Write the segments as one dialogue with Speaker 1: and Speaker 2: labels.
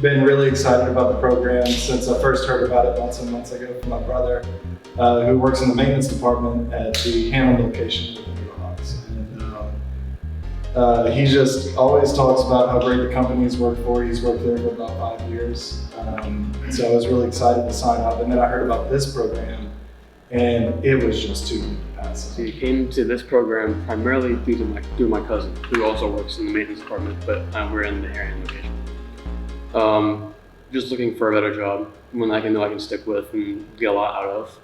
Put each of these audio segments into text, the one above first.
Speaker 1: been really excited about the program since I first heard about it months and months ago from my brother, who works in the maintenance department at the Hammond location with the Northshore. And he just always talks about how great the company he's worked for. He's worked there for about 5 years. So I was really excited to sign up. And then I heard about this program, and it was just too good to pass.
Speaker 2: So you came to this program primarily through my cousin, who also works in the maintenance department, but we're in the Irineo location. Just looking for a better job, one I know I can stick with and get a lot out of.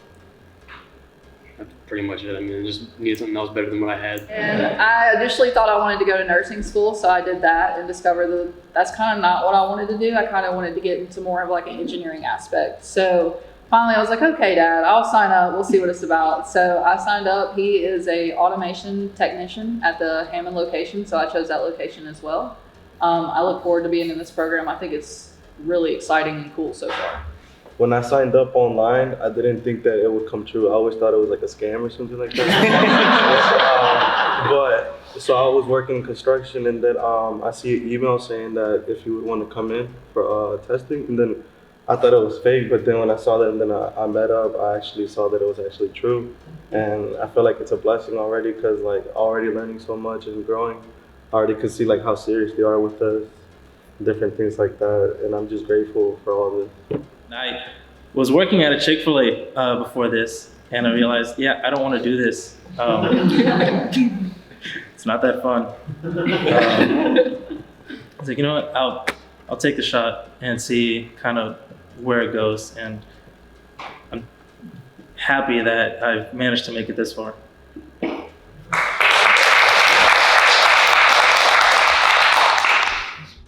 Speaker 2: That's pretty much it. I mean, I just needed something else better than what I had.
Speaker 3: And I initially thought I wanted to go to nursing school, so I did that and discovered that's kind of not what I wanted to do. I kind of wanted to get into more of like an engineering aspect. So finally I was like, okay, Dad, I'll sign up. We'll see what it's about. So I signed up. He is a automation technician at the Hammond location, so I chose that location as well. I look forward to being in this program. I think it's really exciting and cool so far.
Speaker 4: When I signed up online, I didn't think that it would come true. I always thought it was like a scam or something like that. So I was working in construction, and then I see an email saying that if you would want to come in for testing, and then I thought it was fake. But then when I saw that, and then I met up, I actually saw that it was actually true, and I feel like it's a blessing already because like already learning so much and growing. I already could see like how serious they are with us, different things like that, and I'm just grateful for all this.
Speaker 5: I was working at a Chick-fil-A before this, and I realized, yeah, I don't want to do this. It's not that fun. I was like, you know what, I'll take the shot and see kind of where it goes, and I'm happy that I've managed to make it this far.